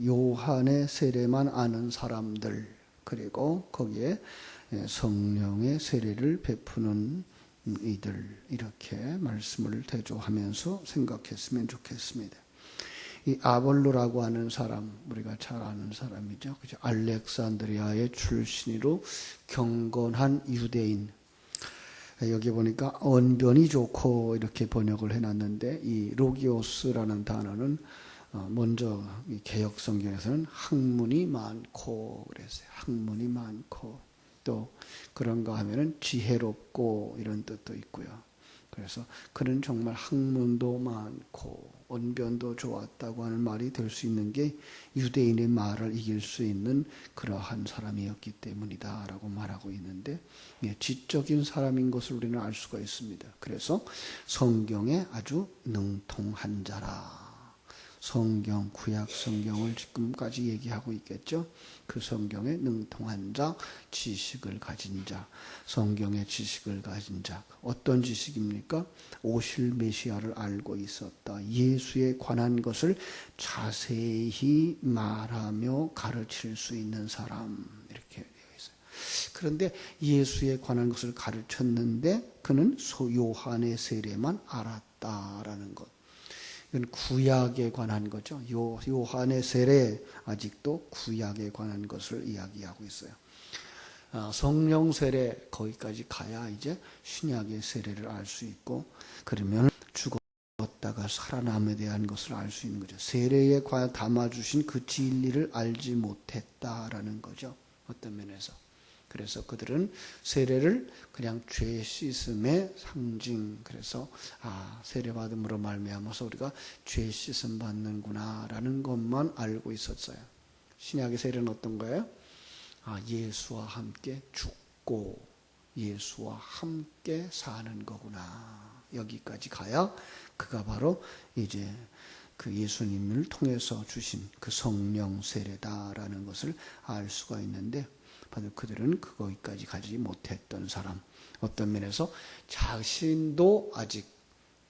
요한의 세례만 아는 사람들, 그리고 거기에 성령의 세례를 베푸는 이들, 이렇게 말씀을 대조하면서 생각했으면 좋겠습니다. 이 아볼로라고 하는 사람, 우리가 잘 아는 사람이죠. 그죠? 알렉산드리아의 출신으로 경건한 유대인. 여기 보니까 언변이 좋고 이렇게 번역을 해놨는데, 이 로기오스라는 단어는 먼저 개역 성경에서는 학문이 많고 그랬어요. 학문이 많고, 또 그런가 하면은 지혜롭고 이런 뜻도 있고요. 그래서 그는 정말 학문도 많고 언변도 좋았다고 하는 말이 될 수 있는 게 유대인의 말을 이길 수 있는 그러한 사람이었기 때문이다 라고 말하고 있는데, 지적인 사람인 것을 우리는 알 수가 있습니다. 그래서 성경에 아주 능통한 자라. 성경, 구약 성경을 지금까지 얘기하고 있겠죠. 그 성경에 능통한 자, 지식을 가진 자, 성경의 지식을 가진 자. 어떤 지식입니까? 오실 메시아를 알고 있었다. 예수에 관한 것을 자세히 말하며 가르칠 수 있는 사람, 이렇게 되어 있어요. 그런데 예수에 관한 것을 가르쳤는데 그는 요한의 세례만 알았다라는 것. 이건 구약에 관한 거죠. 요한의 세례, 아직도 구약에 관한 것을 이야기하고 있어요. 성령 세례, 거기까지 가야 이제 신약의 세례를 알 수 있고, 그러면 죽었다가 살아남에 대한 것을 알 수 있는 거죠. 세례에 과연 담아주신 그 진리를 알지 못했다라는 거죠. 어떤 면에서. 그래서 그들은 세례를 그냥 죄 씻음의 상징, 그래서 세례 받음으로 말미암아서 우리가 죄 씻음 받는구나라는 것만 알고 있었어요. 신약의 세례는 어떤 거예요? 예수와 함께 죽고 예수와 함께 사는 거구나. 여기까지 가야 그가 바로 이제 그 예수님을 통해서 주신 그 성령 세례다라는 것을 알 수가 있는데, 바로 그들은 거기까지 가지 못했던 사람, 어떤 면에서 자신도 아직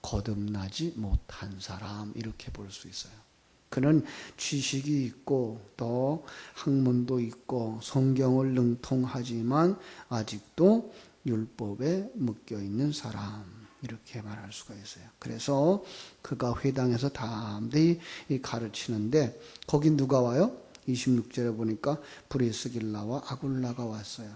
거듭나지 못한 사람, 이렇게 볼 수 있어요. 그는 지식이 있고 또 학문도 있고 성경을 능통하지만 아직도 율법에 묶여있는 사람, 이렇게 말할 수가 있어요. 그래서 그가 회당에서 담대히 가르치는데, 거긴 누가 와요? 26절에 보니까 브리스길라와 아굴라가 왔어요.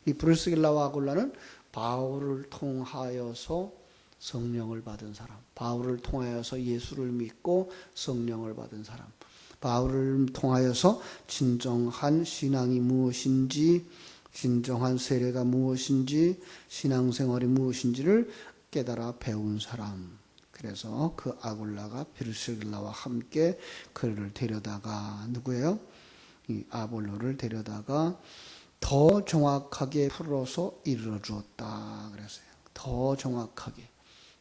이 브리스길라와 아굴라는 바울을 통하여서 성령을 받은 사람, 바울을 통하여서 예수를 믿고 성령을 받은 사람, 바울을 통하여서 진정한 신앙이 무엇인지, 진정한 세례가 무엇인지, 신앙생활이 무엇인지를 깨달아 배운 사람. 그래서 그 아굴라가 브리스길라와 함께 그를 데려다가, 누구예요? 이 아볼로를 데려다가 더 정확하게 풀어서 이르러 주었다 그랬어요. 더 정확하게.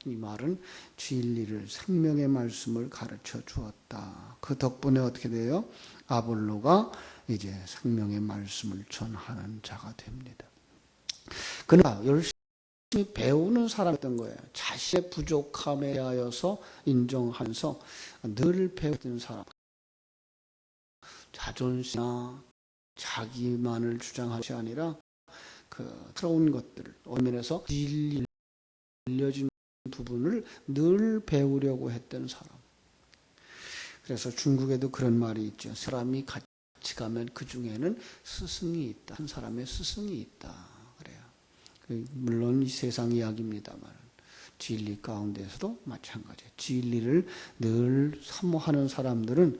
이 말은 진리를, 생명의 말씀을 가르쳐 주었다. 그 덕분에 어떻게 돼요? 아볼로가 이제 생명의 말씀을 전하는 자가 됩니다. 그러나 열심히 배우는 사람이었던 거예요. 자신의 부족함에 대하여서 인정하면서 늘 배웠던 사람. 자존심이나 자기만을 주장할 것이 아니라 그 새로운 것들을, 어면에서 진리 알려진 부분을 늘 배우려고 했던 사람. 그래서 중국에도 그런 말이 있죠. 사람이 같이 가면 그 중에는 스승이 있다. 한 사람의 스승이 있다. 물론 이 세상 이야기입니다만 진리 가운데서도 마찬가지예요. 진리를 늘 사모하는 사람들은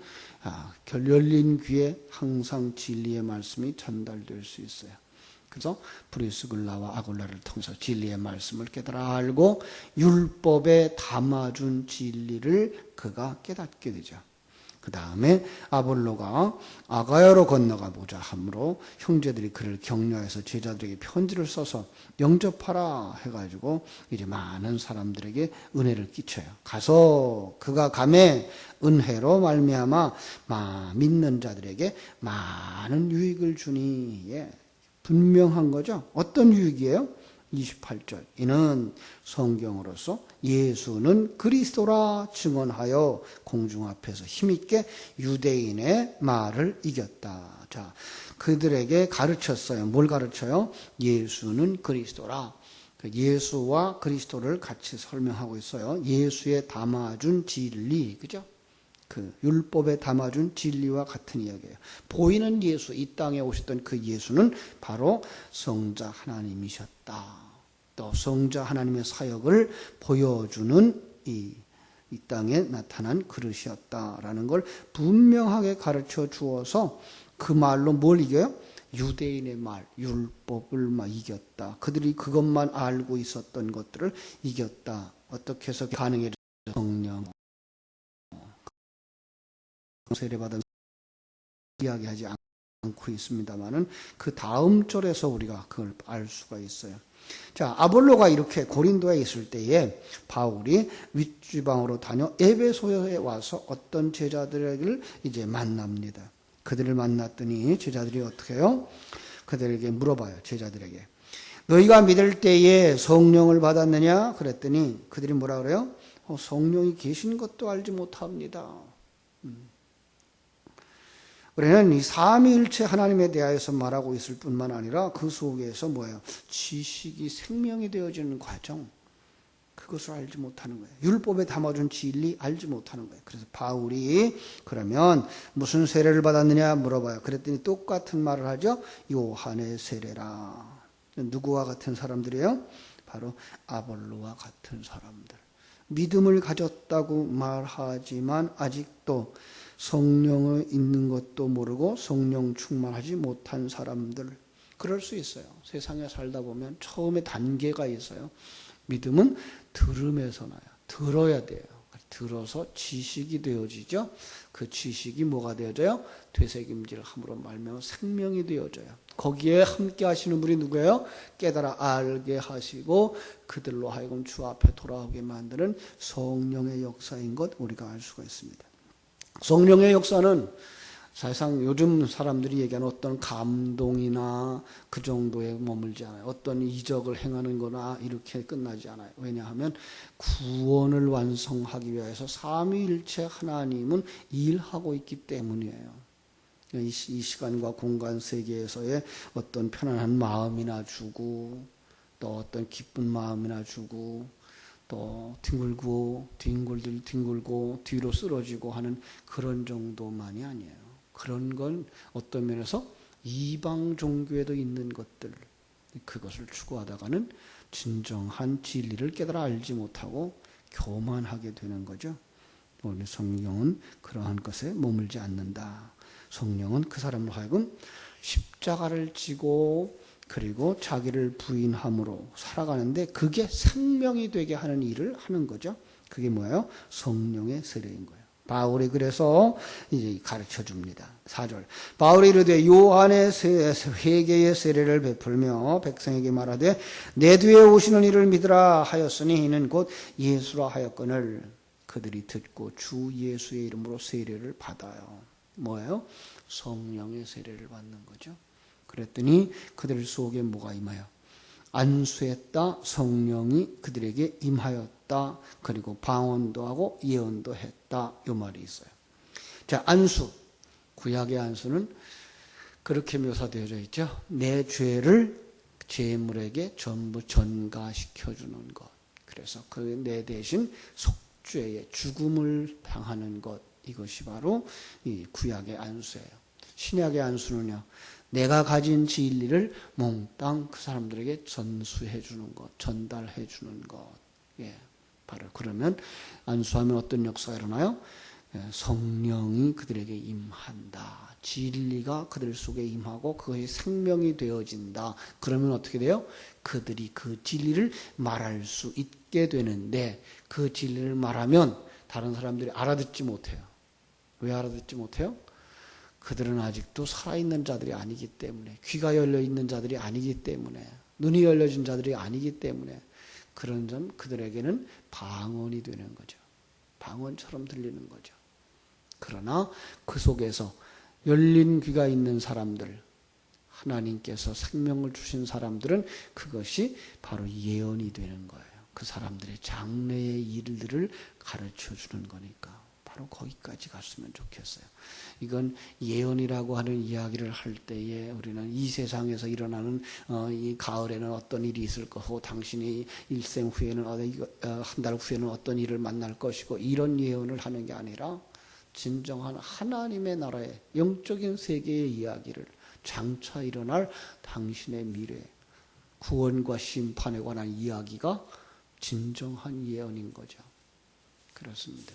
열린 귀에 항상 진리의 말씀이 전달될 수 있어요. 그래서 브리스길라와 아굴라를 통해서 진리의 말씀을 깨달아 알고 율법에 담아준 진리를 그가 깨닫게 되죠. 그 다음에 아볼로가 아가야로 건너가 보자 함으로 형제들이 그를 격려해서 제자들에게 편지를 써서 영접하라 해가지고 이제 많은 사람들에게 은혜를 끼쳐요. 가서 그가 감에 은혜로 말미암아 믿는 자들에게 많은 유익을 주니, 분명한 거죠. 어떤 유익이에요? 28절 이는 성경으로서 예수는 그리스도라 증언하여 공중 앞에서 힘있게 유대인의 말을 이겼다. 자, 그들에게 가르쳤어요. 뭘 가르쳐요? 예수는 그리스도라. 예수와 그리스도를 같이 설명하고 있어요. 예수에 담아준 진리, 그죠? 그 율법에 담아준 진리와 같은 이야기예요. 보이는 예수, 이 땅에 오셨던 그 예수는 바로 성자 하나님이셨다. 또 성자 하나님의 사역을 보여주는 이 땅에 나타난 그릇이었다라는 걸 분명하게 가르쳐 주어서 그 말로 뭘 이겨요? 유대인의 말, 율법을 막 이겼다. 그들이 그것만 알고 있었던 것들을 이겼다. 어떻게 해서 가능해졌어요? 성령 세례받은 이야기하지 않고 있습니다만은 그 다음 절에서 우리가 그걸 알 수가 있어요. 자, 아볼로가 이렇게 고린도에 있을 때에 바울이 윗지방으로 다녀 에베소에 와서 어떤 제자들을 이제 만납니다. 그들을 만났더니 제자들이 어떻게 해요? 그들에게 물어봐요. 제자들에게. 너희가 믿을 때에 성령을 받았느냐? 그랬더니 그들이 뭐라 그래요? 성령이 계신 것도 알지 못합니다. 우리는 이 삼위일체 하나님에 대하여서 말하고 있을 뿐만 아니라 그 속에서 뭐예요? 지식이 생명이 되어지는 과정, 그것을 알지 못하는 거예요. 율법에 담아준 진리 알지 못하는 거예요. 그래서 바울이 그러면 무슨 세례를 받았느냐 물어봐요. 그랬더니 똑같은 말을 하죠. 요한의 세례라. 누구와 같은 사람들이에요? 바로 아볼로와 같은 사람들. 믿음을 가졌다고 말하지만 아직도 성령을 있는 것도 모르고 성령 충만하지 못한 사람들, 그럴 수 있어요. 세상에 살다 보면 처음에 단계가 있어요. 믿음은 들음에서 나요. 들어야 돼요. 들어서 지식이 되어지죠. 그 지식이 뭐가 되어져요? 되새김질 함으로 말미암아 생명이 되어져요. 거기에 함께 하시는 분이 누구예요? 깨달아 알게 하시고 그들로 하여금 주 앞에 돌아오게 만드는 성령의 역사인 것 우리가 알 수가 있습니다. 성령의 역사는 사실상 요즘 사람들이 얘기하는 어떤 감동이나 그 정도에 머물지 않아요. 어떤 이적을 행하는 거나 이렇게 끝나지 않아요. 왜냐하면 구원을 완성하기 위해서 삼위일체 하나님은 일하고 있기 때문이에요. 이 시간과 공간 세계에서의 어떤 편안한 마음이나 주고 또 어떤 기쁜 마음이나 주고 또 뒹굴고 뒤로 쓰러지고 하는 그런 정도만이 아니에요. 그런 건 어떤 면에서 이방 종교에도 있는 것들, 그것을 추구하다가는 진정한 진리를 깨달아 알지 못하고 교만하게 되는 거죠. 우리 성령은 그러한 것에 머물지 않는다. 성령은 그 사람을 하여금 십자가를 지고 그리고 자기를 부인함으로 살아가는데 그게 생명이 되게 하는 일을 하는 거죠. 그게 뭐예요? 성령의 세례인 거예요. 바울이 그래서 이제 가르쳐 줍니다. 4절. 바울이 이르되 요한의 회개의 세례를 베풀며 백성에게 말하되 내 뒤에 오시는 이를 믿으라 하였으니 이는 곧 예수라 하였거늘 그들이 듣고 주 예수의 이름으로 세례를 받아요. 뭐예요? 성령의 세례를 받는 거죠. 그랬더니 그들 속에 뭐가 임하여? 안수했다. 성령이 그들에게 임하였다. 그리고 방언도 하고 예언도 했다. 이 말이 있어요. 자, 안수. 구약의 안수는 그렇게 묘사되어져 있죠. 내 죄를 죄물에게 전부 전가시켜주는 것. 그래서 그 내 대신 속죄의 죽음을 당하는 것. 이것이 바로 이 구약의 안수예요. 신약의 안수는요. 내가 가진 진리를 몽땅 그 사람들에게 전수해 주는 것, 전달해 주는 것. 예, 바로 그러면 안수하면 어떤 역사가 일어나요? 예, 성령이 그들에게 임한다. 진리가 그들 속에 임하고 그것이 생명이 되어진다. 그러면 어떻게 돼요? 그들이 그 진리를 말할 수 있게 되는데 그 진리를 말하면 다른 사람들이 알아듣지 못해요. 왜 알아듣지 못해요? 그들은 아직도 살아있는 자들이 아니기 때문에, 귀가 열려있는 자들이 아니기 때문에, 눈이 열려진 자들이 아니기 때문에 그런 점 그들에게는 방언이 되는 거죠. 방언처럼 들리는 거죠. 그러나 그 속에서 열린 귀가 있는 사람들, 하나님께서 생명을 주신 사람들은 그것이 바로 예언이 되는 거예요. 그 사람들의 장래의 일들을 가르쳐 주는 거니까 바로 거기까지 갔으면 좋겠어요. 이건 예언이라고 하는 이야기를 할 때에 우리는 이 세상에서 일어나는 이 가을에는 어떤 일이 있을 것이고 당신이 일생 후에는 한 달 후에는 어떤 일을 만날 것이고 이런 예언을 하는 게 아니라 진정한 하나님의 나라의 영적인 세계의 이야기를 장차 일어날 당신의 미래 구원과 심판에 관한 이야기가 진정한 예언인 거죠. 그렇습니다.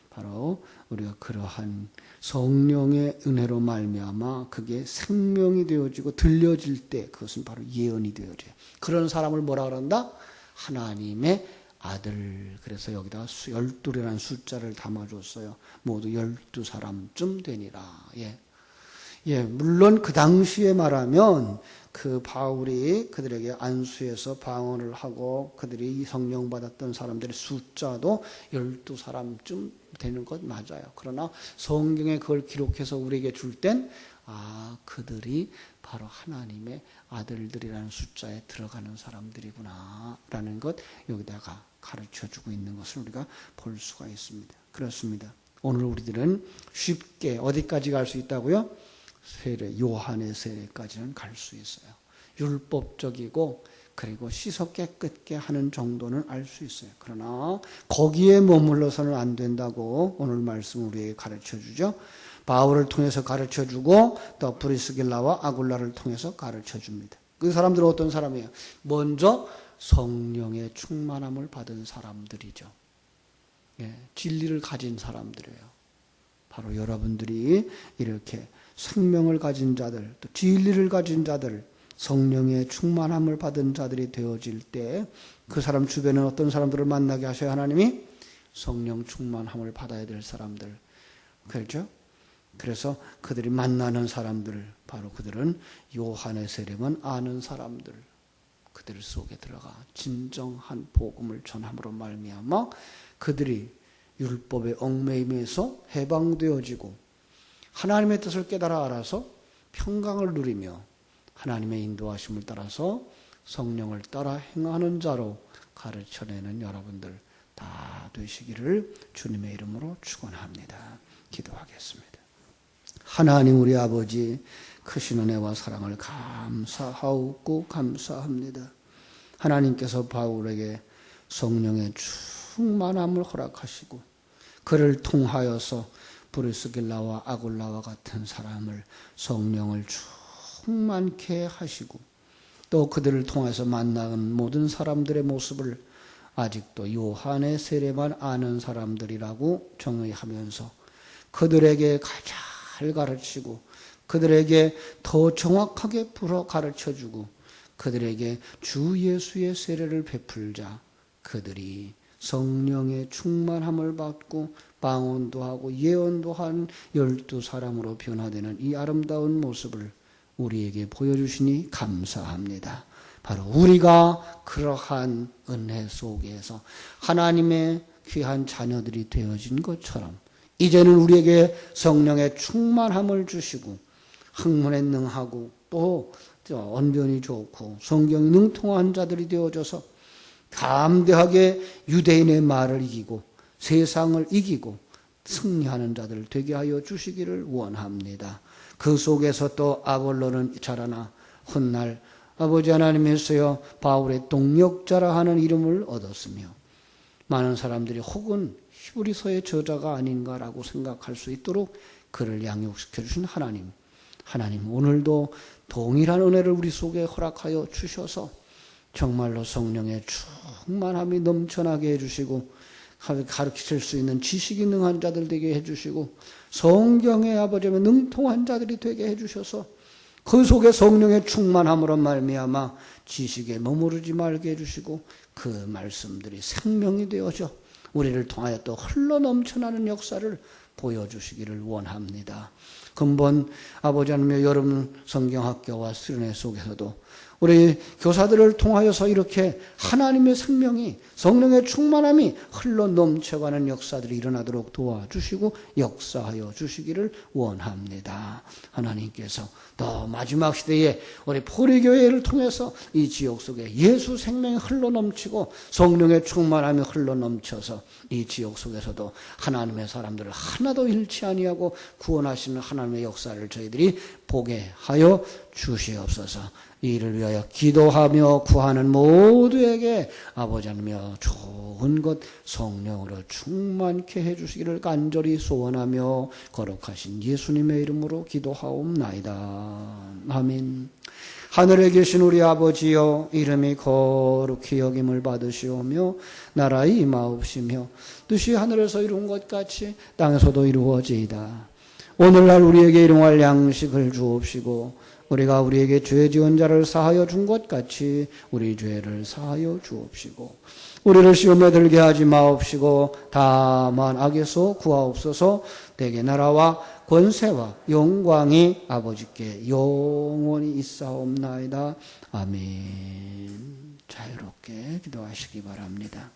바로 우리가 그러한 성령의 은혜로 말미암아 그게 생명이 되어지고 들려질 때 그것은 바로 예언이 되어져요. 그런 사람을 뭐라 그런다? 하나님의 아들. 그래서 여기다 12라는 숫자를 담아줬어요. 모두 12사람쯤 되니라. 물론 그 당시에 말하면 그 바울이 그들에게 안수해서 방언을 하고 그들이 성령 받았던 사람들의 숫자도 12사람쯤 되는 것 맞아요. 그러나 성경에 그걸 기록해서 우리에게 줄 땐 그들이 바로 하나님의 아들들이라는 숫자에 들어가는 사람들이구나 라는 것 여기다가 가르쳐주고 있는 것을 우리가 볼 수가 있습니다. 그렇습니다. 오늘 우리들은 쉽게 어디까지 갈 수 있다고요? 세례, 요한의 세례까지는 갈 수 있어요. 율법적이고 그리고 씻어 깨끗게 하는 정도는 알 수 있어요. 그러나 거기에 머물러서는 안 된다고 오늘 말씀 우리에게 가르쳐주죠. 바울을 통해서 가르쳐주고 또 브리스길라와 아굴라를 통해서 가르쳐줍니다. 그 사람들은 어떤 사람이에요? 먼저 성령의 충만함을 받은 사람들이죠. 진리를 가진 사람들이에요. 바로 여러분들이 이렇게 생명을 가진 자들, 또 진리를 가진 자들, 성령의 충만함을 받은 자들이 되어질 때 그 사람 주변에 어떤 사람들을 만나게 하셔야 하나님이 성령 충만함을 받아야 될 사람들. 그렇죠? 그래서 그들이 만나는 사람들, 바로 그들은 요한의 세례만 아는 사람들, 그들 속에 들어가 진정한 복음을 전함으로 말미암아 그들이 율법의 얽매임에서 해방되어지고 하나님의 뜻을 깨달아 알아서 평강을 누리며 하나님의 인도하심을 따라서 성령을 따라 행하는 자로 가르쳐내는 여러분들 다 되시기를 주님의 이름으로 축원합니다. 기도하겠습니다. 하나님 우리 아버지 크신 은혜와 사랑을 감사하고 감사합니다. 하나님께서 바울에게 성령의 충만함을 허락하시고 그를 통하여서 브리스길라와 아굴라와 같은 사람을 성령을 충만케 하시고 또 그들을 통해서 만나는 모든 사람들의 모습을 아직도 요한의 세례만 아는 사람들이라고 정의하면서 그들에게 잘 가르치고 그들에게 더 정확하게 풀어 가르쳐주고 그들에게 주 예수의 세례를 베풀자 그들이 성령의 충만함을 받고 방언도 하고 예언도 한 12사람으로 변화되는 이 아름다운 모습을 우리에게 보여주시니 감사합니다. 바로 우리가 그러한 은혜 속에서 하나님의 귀한 자녀들이 되어진 것처럼 이제는 우리에게 성령의 충만함을 주시고 학문에 능하고 또 언변이 좋고 성경이 능통한 자들이 되어져서 담대하게 유대인의 말을 이기고 세상을 이기고 승리하는 자들 되게 하여 주시기를 원합니다. 그 속에서 또 아볼로는 자라나 훗날 아버지 하나님께서요 바울의 동력자라 하는 이름을 얻었으며 많은 사람들이 혹은 히브리서의 저자가 아닌가라고 생각할 수 있도록 그를 양육시켜 주신 하나님 오늘도 동일한 은혜를 우리 속에 허락하여 주셔서 정말로 성령의 충만함이 넘쳐나게 해주시고 가르칠 수 있는 지식이 능한 자들 되게 해주시고 성경의 아버지의 능통한 자들이 되게 해주셔서 그 속에 성령의 충만함으로 말미암아 지식에 머무르지 말게 해주시고 그 말씀들이 생명이 되어져 우리를 통하여 또 흘러넘쳐나는 역사를 보여주시기를 원합니다. 근본 아버지 하나님의 여름 성경학교와 수련회 속에서도 우리 교사들을 통하여서 이렇게 하나님의 생명이 성령의 충만함이 흘러 넘쳐가는 역사들이 일어나도록 도와주시고 역사하여 주시기를 원합니다. 하나님께서 또 마지막 시대에 우리 포리교회를 통해서 이 지역 속에 예수 생명이 흘러 넘치고 성령의 충만함이 흘러 넘쳐서 이 지역 속에서도 하나님의 사람들을 하나도 잃지 아니하고 구원하시는 하나님의 역사를 저희들이 보게 하여 주시옵소서. 이를 위하여 기도하며 구하는 모두에게 아버지 하나님이여 좋은 것 성령으로 충만케 해주시기를 간절히 소원하며 거룩하신 예수님의 이름으로 기도하옵나이다. 아멘. 하늘에 계신 우리 아버지여, 이름이 거룩히 여김을 받으시오며 나라의 임하옵시며 뜻이 하늘에서 이룬 것 같이 땅에서도 이루어지이다. 오늘날 우리에게 일용할 양식을 주옵시고 우리가 우리에게 죄 지은 자를 사하여 준 것 같이 우리 죄를 사하여 주옵시고 우리를 시험에 들게 하지 마옵시고 다만 악에서 구하옵소서. 대개 나라와 권세와 영광이 아버지께 영원히 있사옵나이다. 아멘. 자유롭게 기도하시기 바랍니다.